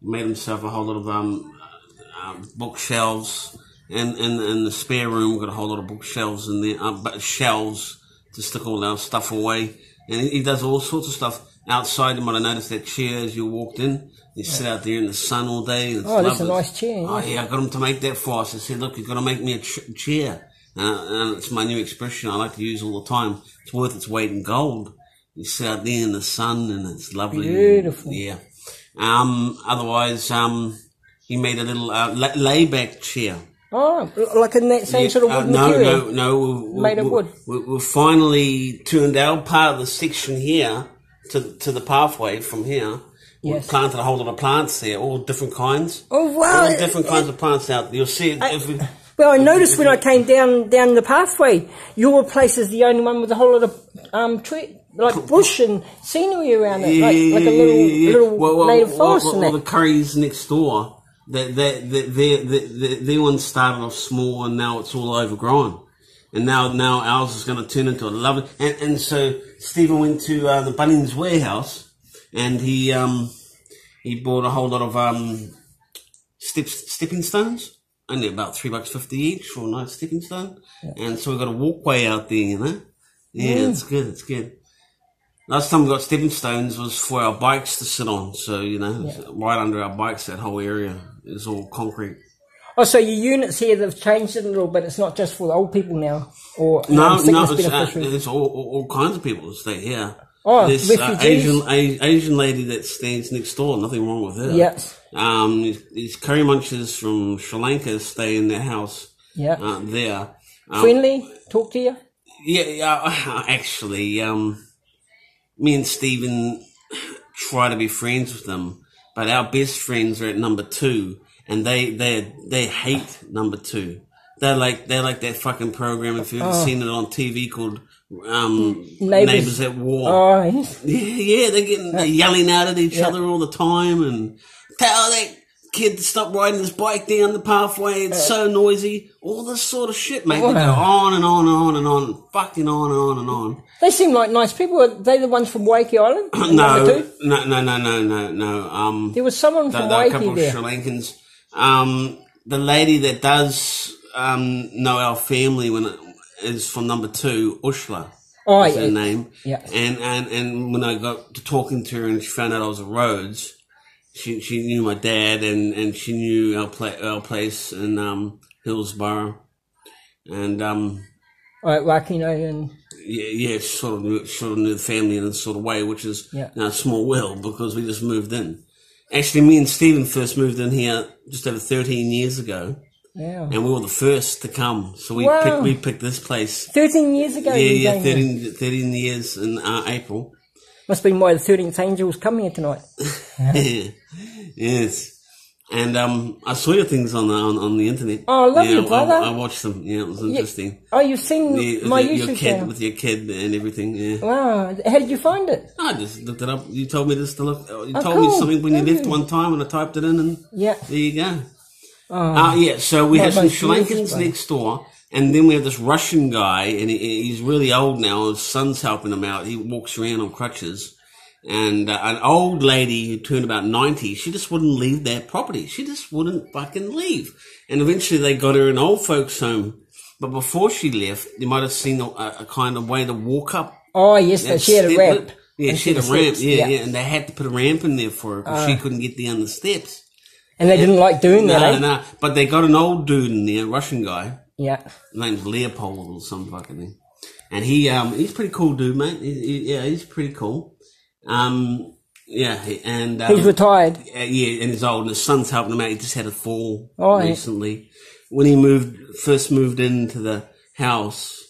made himself a whole lot of bookshelves, and in the spare room we've got a whole lot of bookshelves in there, but shelves to stick all our stuff away. And he does all sorts of stuff outside. You might have noticed that chair as you walked in. You sit out there in the sun all day. And that's a nice chair. Oh yeah, I got him to make that for us. I said, look, you've got to make me a chair. And it's my new expression I like to use all the time. It's worth its weight in gold. You sit out there in the sun and it's lovely. Beautiful. Yeah. Otherwise, he made a little layback chair. Oh, like in that same sort of wood material? No. Made of wood. We've finally turned our part of the section here to the pathway from here. Yes. We planted a whole lot of plants there, all different kinds. Oh, wow. All different kinds of plants out there. You'll see it. Well, I noticed when I came down the pathway, your place is the only one with a whole lot of tree, like bush and scenery around it, like a little native forest. Well, the Currys next door, their one started off small and now it's all overgrown. And now ours is going to turn into a lovely... And so Stephen went to the Bunnings warehouse and he bought a whole lot of stepping stones. Only about $3.50 each for a nice stepping stone. Yeah. And so we've got a walkway out there, you know. Yeah, it's good. Last time we got stepping stones was for our bikes to sit on. So, you know, right under our bikes, that whole area is all concrete. Oh, so your units here, they've changed it a little bit. It's not just for the old people now? Or no, it's all kinds of people that stay here. Oh, this refugees? Asian lady that stands next door, nothing wrong with her. Yes. These curry munchers from Sri Lanka stay in their house. Yeah. There. Friendly? Talk to you? Yeah, actually, me and Stephen try to be friends with them, but our best friends are at number 2, and they hate number 2. They're like that fucking program, if you've ever seen it on TV, called Neighbours at War. Oh, yes. Yeah, they're yelling out at each other all the time and tell that kid to stop riding his bike down the pathway, it's so noisy. All this sort of shit, mate. They go on and on and on and on, fucking on and on and on. They seem like nice people. Are they the ones from Waikiki Island? No. There was someone from Waikiki a couple there. of Sri Lankans. The lady that does know our family is from number 2, Ushla. Oh, is her name. Yeah. And when I got to talking to her and she found out I was at Rhodes, she knew my dad and she knew our place in Hillsborough. And Wakino and yeah, sort of knew the family in a sort of way, which is a small world because we just moved in. Actually, me and Stephen first moved in here just over 13 years ago. Yeah. And we were the first to come. So we picked this place. 13 years ago? Yeah, 13 years in April. Must have been why the 13th angel's coming here tonight. Yes. And I saw your things on the internet. Oh, I love you, brother. I watched them. Yeah, it was interesting. Oh, you've seen my YouTube channel? With your kid and everything, yeah. Wow. How did you find it? I just looked it up. You told me this to look. You told me something when you left one time and I typed it in and there you go. So we have some Sri Lankans next door, and then we have this Russian guy, and he's really old now. His son's helping him out. He walks around on crutches. And an old lady who turned about 90, she just wouldn't leave that property. She just wouldn't fucking leave. And eventually they got her an old folks home. But before she left, you might have seen a kind of way to walk up. Oh, yes, she had a ramp. Yeah, she had a ramp, yeah. And they had to put a ramp in there for her because she couldn't get down the steps. And they didn't like doing that, No, but they got an old dude in there, a Russian guy. Yeah. His name's Leopold or some fucking thing. And he's a pretty cool dude, mate. He's pretty cool. And he's retired. Yeah, and he's old, and his son's helping him out. He just had a fall recently. When he first moved into the house,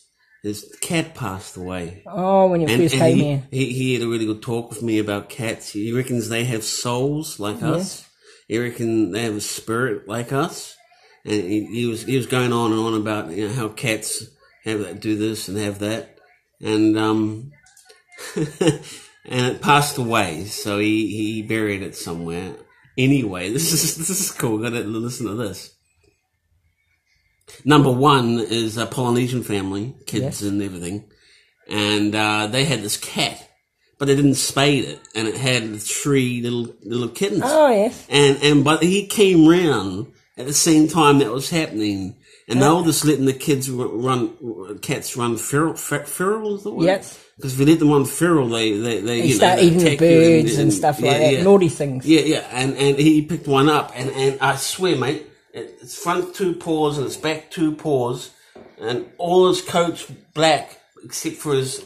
his cat passed away. Oh, when you first came here. He had a really good talk with me about cats. He reckons they have souls like us. He reckons they have a spirit like us. And he was going on and on about how cats do this and have that. And and it passed away, so he buried it somewhere. Anyway, this is cool. Got to listen to this. Number 1 is a Polynesian family, kids and everything, and they had this cat, but they didn't spade it, and it had 3 little kittens. Oh, yes. But he came round at the same time that was happening, and they were just letting the cats run feral, is the word? Yes. Because if you let them run feral, they start eating the birds and stuff like that, naughty things. Yeah, and he picked one up, and I swear, mate, its front 2 paws and its back 2 paws, and all his coat's black, except for his,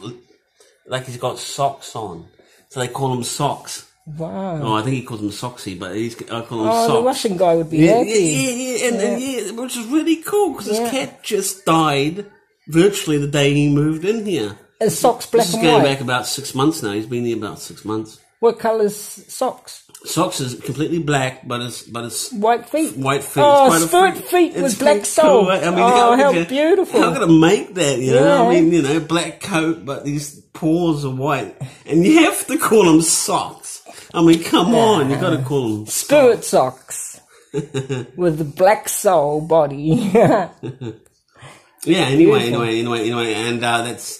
like he's got socks on. So they call him Socks. Wow. Oh, I think he calls him Soxy, but I call him Socks. Oh, the Russian guy would be happy. Yeah, which is really cool, because his cat just died virtually the day he moved in here. His socks black and white? This is going back about 6 months now. He's been here about 6 months. What colour's Socks? Socks is completely black, but it's white feet. White feet. Oh, spirit feet with black soul. Cool. I mean, how beautiful! How could I make that? You know, I mean, black coat, but these paws are white, and you have to call them Socks. I mean, come on, you got to call them Spirit Socks with the black soul body. Yeah. Anyway, and that's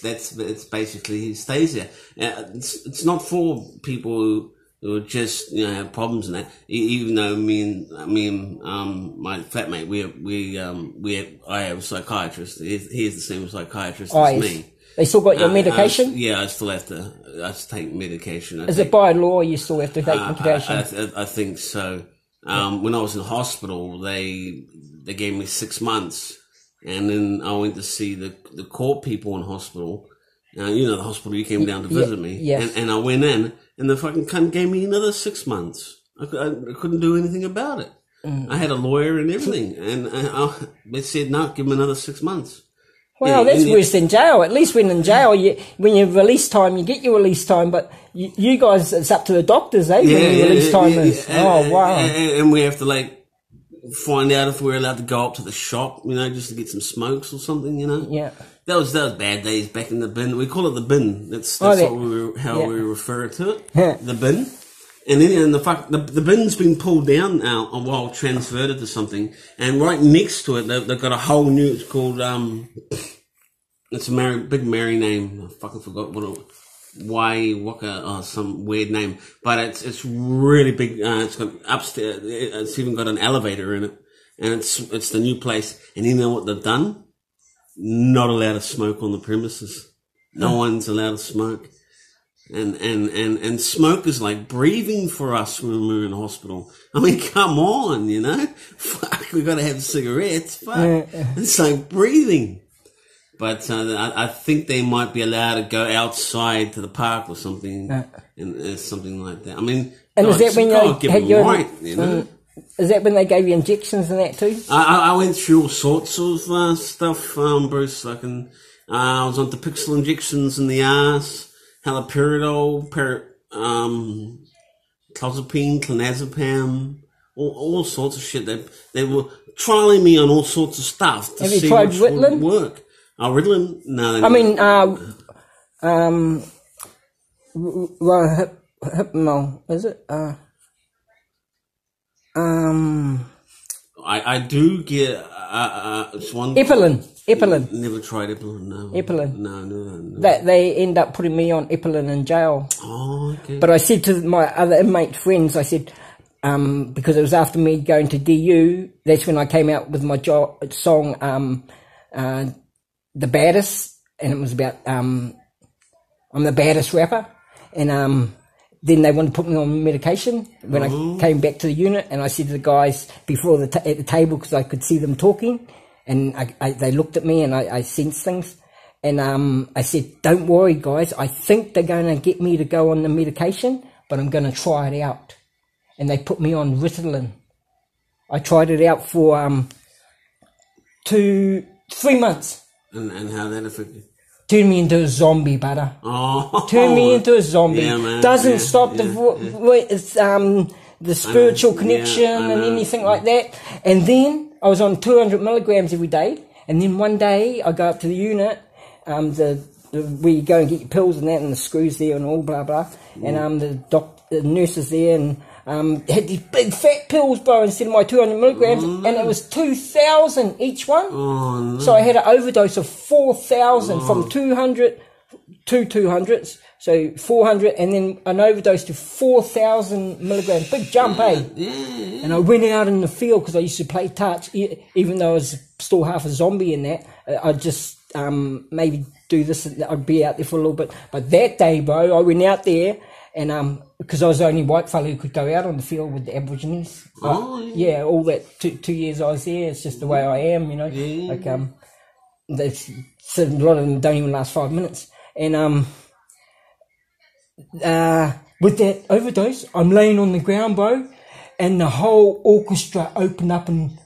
basically he stays there. It's not for people who just have problems and that. Even though my flatmate, I have a psychiatrist. He's the same psychiatrist as me. They still got your medication? I still have to take medication. Is it by law you still have to take medication? I think so. When I was in hospital, they gave me 6 months. And then I went to see the court people in hospital. The hospital you came down to visit me. Yes. And I went in, and the fucking cunt gave me another 6 months. I couldn't do anything about it. I had a lawyer and everything. And they said, no, give him another 6 months. Well, that's worse than jail. At least when in jail, when you have release time, you get your release time. But you guys, it's up to the doctors, when your release time is. Oh, wow. And we have to, find out if we're allowed to go up to the shop, just to get some smokes or something, Yeah. That was bad days back in the bin. We call it the bin. That's how we refer to it. The bin. And then the bin's been pulled down now while transferred it to something. And right next to it, they've got a whole new, it's called, it's a big Mary name. I fucking forgot what it was. Waka, some weird name, but it's really big. It's got upstairs. It's even got an elevator in it, and it's the new place. And you know what they've done? Not allowed to smoke on the premises. No one's allowed to smoke, and smoke is like breathing for us when we're in hospital. I mean, come on, fuck, we got to have cigarettes. Fuck, it's like breathing. But I think they might be allowed to go outside to the park or something, and something like that. I mean, and is that when they had your right, Is that when they gave you injections and that too? I went through all sorts of stuff, Bruce. I was on Dapixil injections in the arse, haloperidol, clozapine, clonazepam, all sorts of shit. They were trialing me on all sorts of stuff to see which would work. Oh, Ritalin? No. Hypnol, is it? I do get it's one. Epilim. Never tried Epilim. No. Epilim. No. That they end up putting me on Epilim in jail. Oh, okay. But I said to my other inmate friends, I said, because it was after me going to DU, that's when I came out with my song, The Baddest, and it was about I'm the baddest rapper, and then they wanted to put me on medication when I came back to the unit, and I said to the guys before at the table, because I could see them talking, and they looked at me and I sensed things, and I said, don't worry guys, I think they're going to get me to go on the medication, but I'm going to try it out. And they put me on Ritalin. I tried it out for 3 months. And how that affected? Turned me into a zombie, butter. Oh, turned me into a zombie. Yeah, man. Doesn't stop the spiritual connection and anything like that. And then I was on 200 milligrams every day. And then one day I go up to the unit, where you go and get your pills and that, and the screws there and all blah blah. And the nurse is there and had these big fat pills, bro, instead of my 200 milligrams, and it was 2,000 each one. Oh, no. So I had an overdose of 4,000 from 200 to 200s. So 400, and then an overdose to 4,000 milligrams. Big jump, eh? Yeah. And I went out in the field because I used to play touch, even though I was still half a zombie in that. I'd just maybe do this, I'd be out there for a little bit. But that day, bro, I went out there, and because I was the only white fella who could go out on the field with the Aborigines. Yeah, all that 2 years I was there. It's just the way I am, you know. Yeah. Like so a lot of them don't even last 5 minutes. And with that overdose, I'm laying on the ground, bro, and the whole orchestra opened up and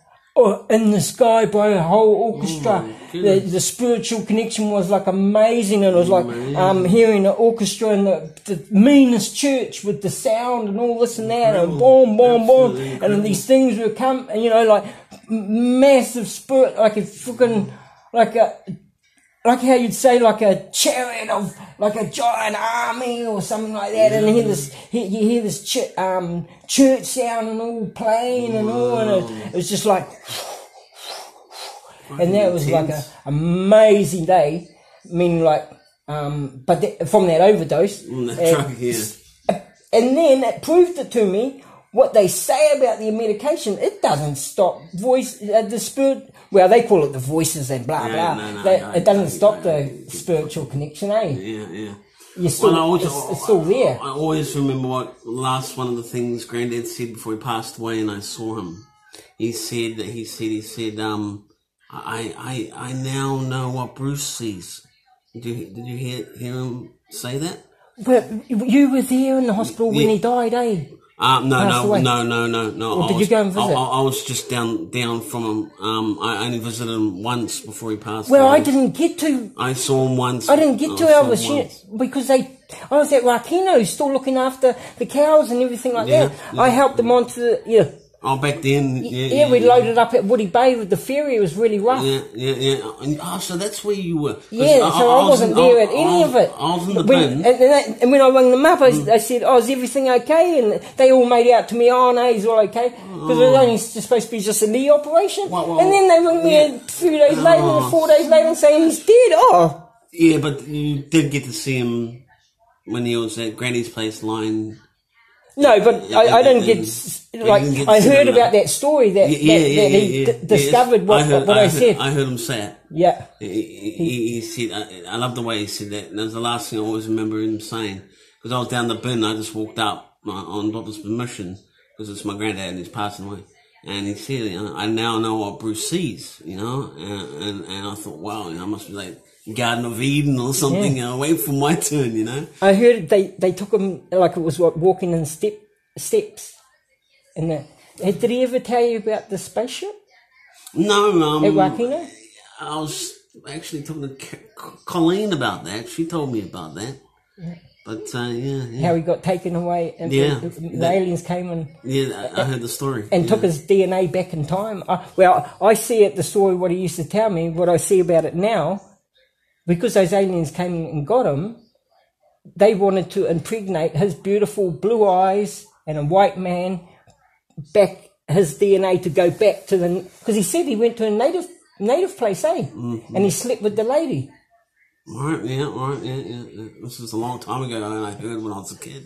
in the sky, bro, the whole orchestra. The spiritual connection was like amazing. And it was like hearing the orchestra in the meanest church with the sound and all this and that, and boom, boom, boom, and then these things would come, and you know, like massive spirit, like a fucking, like how you'd say, like a chariot of, like a giant army or something like that, and you hear this church sound and all playing and all, and it was just like, and that was like a amazing day. Meaning, like, but from that overdose, and then it proved it to me. What they say about the medication, it doesn't stop the spirit. Well, they call it the voices and blah blah. It doesn't stop the spiritual connection, eh? Yeah. You're still, it's still there. I always remember what one of the things Granddad said before he passed away, and I saw him. He said, I now know what Bruce sees. Did you hear him say that? But you were there in the hospital when he died, eh? No. Or did you go and visit? I was just down from him. I only visited him once before he passed Well, away. I didn't get to. I saw him once. I didn't get to Elvis because I was at Rakino, still looking after the cows and everything like that. Yeah. I helped them onto the, Oh, back then, we loaded up at Woody Bay with the ferry. It was really rough. Yeah. Oh, so that's where you were. Yeah, so I wasn't there at any of it. I was in the bin. And when I rang them up, they said, "Oh, is everything okay?" And they all made out to me, "Oh, no, he's all okay," because it was only supposed to be just a knee operation. And then they rang me a few days later, or 4 days later, and saying he's dead. Oh. Yeah, but you did get to see him when he was at Granny's place lying. No, but I didn't I heard about that story that he discovered what I said. I heard him say it. Yeah. He said, I love the way he said that. And that was the last thing I always remember him saying. Because I was down the bin, I just walked up on Doctor's permission, because it's my granddad and he's passing away. And he said, I now know what Bruce sees, you know. And I thought, wow, I must be like Garden of Eden or something, away from my turn, you know. I heard they took him like it was walking in steps. And did he ever tell you about the spaceship? No, at Wakino? I was actually talking to Colleen about that. She told me about that. Yeah. But how he got taken away, and the aliens came and I heard the story and took his DNA back in time. I see it, the story what he used to tell me. What I see about it now. Because those aliens came and got him, they wanted to impregnate his beautiful blue eyes and a white man back his DNA to go back to because he said he went to a native place, eh? Mm-hmm. And he slept with the lady. Right. This was a long time ago, and I heard when I was a kid.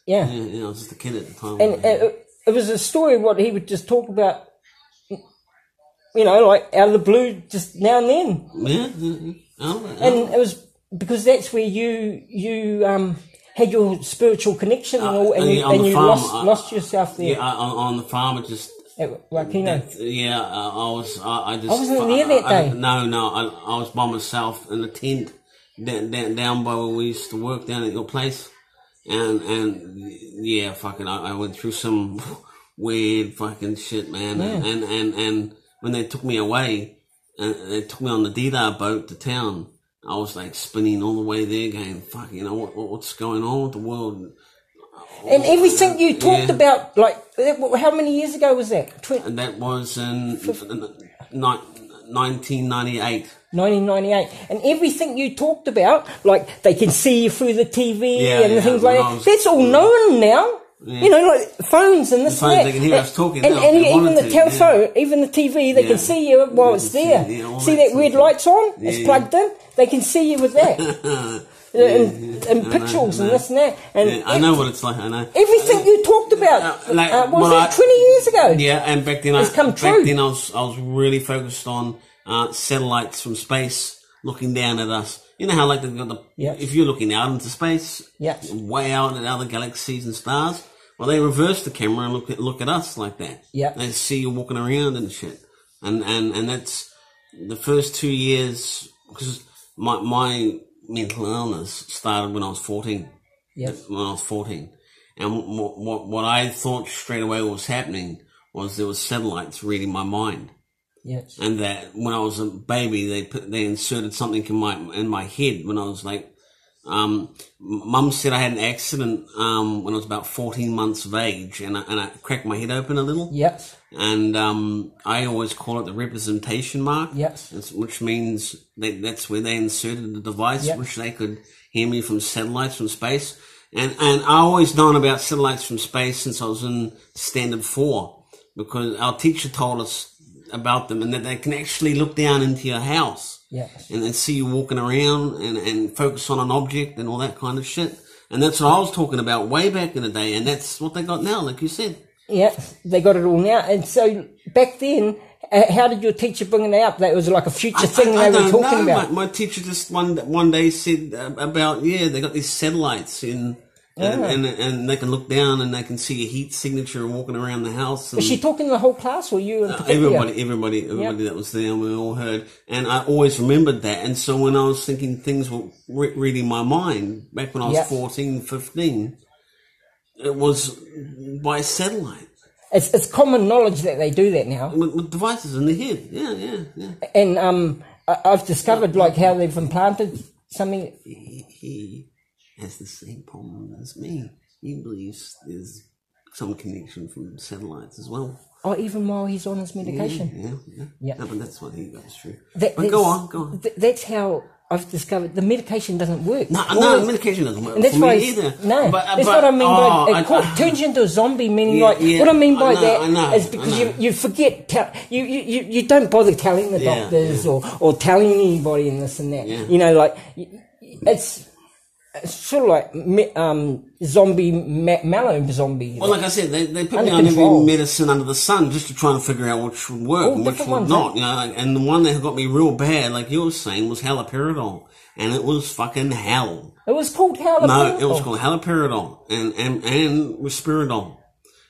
Yeah, I was just a kid at the time. And it was a story what he would just talk about, like out of the blue, just now and then. Yeah. And it was because that's where you had your spiritual connection and all, and you lost yourself there. Yeah, on the farm, it just at Wakino. I wasn't there that day. No, I was by myself in a tent down by where we used to work down at your place, and I went through some weird fucking shit, man, and when they took me away. And they took me on the Dida boat to town. I was like spinning all the way there going, fuck, what's going on with the world? And everything you talked about, like, how many years ago was that? And that was in 1998. 1998. And everything you talked about, like, they can see you through the TV and things like that, that's all known now. Yeah. Like phones and this and that. They can hear us talking. And even the telephone, even the TV, they can see you while it's there. See that red light's on? It's plugged in. They can see you with that. and pictures and this and that. And I know what it's like. I know everything you talked about. Was that 20 years ago? Yeah, and back then, it's come true. Back then I was really focused on satellites from space looking down at us. You know how like they've got if you're looking out into space, way out at other galaxies and stars. Well, they reverse the camera and look at us like that. Yeah, they see you walking around and shit. And that's the first 2 years, because my mental illness started when I was 14. Yes. When I was 14. And what I thought straight away was happening was there was satellites reading my mind. Yes. And that when I was a baby, they inserted something in my head when I was like, Mum said I had an accident when I was about 14 months of age, and I cracked my head open a little. Yes. And I always call it the representation mark. Yes. Which means that's where they inserted the device, which they could hear me from satellites from space. And I always known about satellites from space since I was in Standard 4, because our teacher told us about them, and that they can actually look down into your house. Yes. And then see you walking around and focus on an object and all that kind of shit. And that's what I was talking about way back in the day, and that's what they got now, like you said. Yeah, they got it all now. And so back then, how did your teacher bring it out? That was like a future thing they were talking about. My teacher just one day said about, they got these satellites in, and they can look down and they can see your heat signature walking around the house. And was she talking to the whole class, or you in particular? Everybody that was there, and we all heard. And I always remembered that. And so when I was thinking things were reading my mind, back when I was 14, 15, it was by satellite. It's common knowledge that they do that now. With devices in the head, yeah. And I've discovered like how they've implanted something. He has the same problem as me. He believes there's some connection from satellites as well. Oh, even while he's on his medication? Yeah. No, but that's what he goes through. But go on. That's how I've discovered the medication doesn't work. No, medication doesn't work for me either. No, that's what I mean by it turns you into a zombie. Meaning, what I mean by that is because you forget, you don't bother telling the doctors or telling anybody and this and that. Yeah. You know, like it's sort of like zombie, mallow zombie. Well, like I said, they put me on every medicine under the sun just to try and figure out which would work and which would not. You know, and the one that got me real bad, like you were saying, was haloperidol, and it was fucking hell. It was called haloperidol. No, it was called haloperidol and risperidol.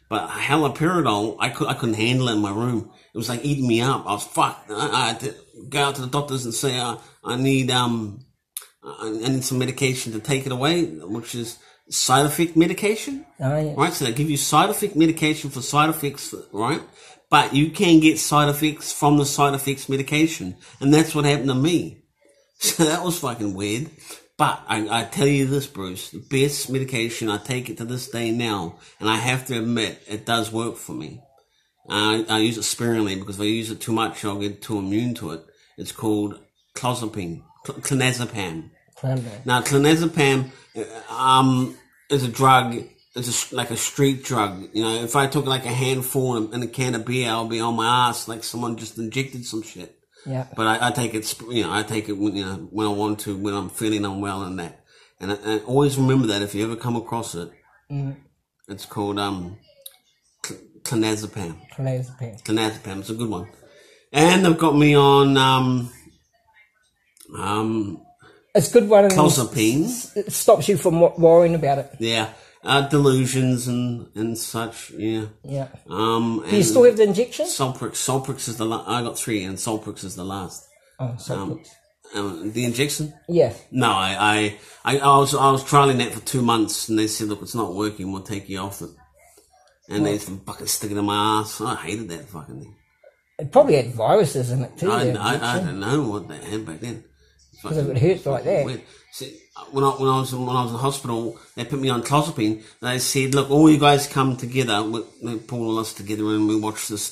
But haloperidol, I couldn't handle it in my room. It was like eating me up. I was fucked. I had to go out to the doctors and say, I need some medication to take it away, which is side effect medication. Oh, yeah. Right? So they give you side effect medication for side effects, right? But you can get side effects from the side effects medication. And that's what happened to me. So that was fucking weird. But I tell you this, Bruce, the best medication, I take it to this day now, and I have to admit, it does work for me. I use it sparingly, because if I use it too much, I'll get too immune to it. It's called clozapine. Clonazepam. Now, clonazepam is a drug. It's like a street drug. You know, if I took like a handful in a can of beer, I'll be on my ass like someone just injected some shit. Yeah. But I take it. I take it when when I want to, when I'm feeling unwell and that. And I always remember that if you ever come across it, it's called clonazepam. Clonazepam. It's a good one. And they've got me on it's good one. Clozapine. It stops you from worrying about it. Yeah. Delusions and such. Yeah. Yeah. Do you still have the injection? Solprix is I got 3, and Solprix is the last. Oh, Solprix. The injection? Yeah. No, I was trialing that for 2 months, and they said, look, it's not working. We'll take you off it. And they fucking stick it in my ass. I hated that fucking thing. It probably had viruses in it too. I don't know what they had back then. Because if it hurts like that. Weird. See, when I was in hospital, they put me on clozapine. They said, look, all you guys come together. They pulled all us together and we watched this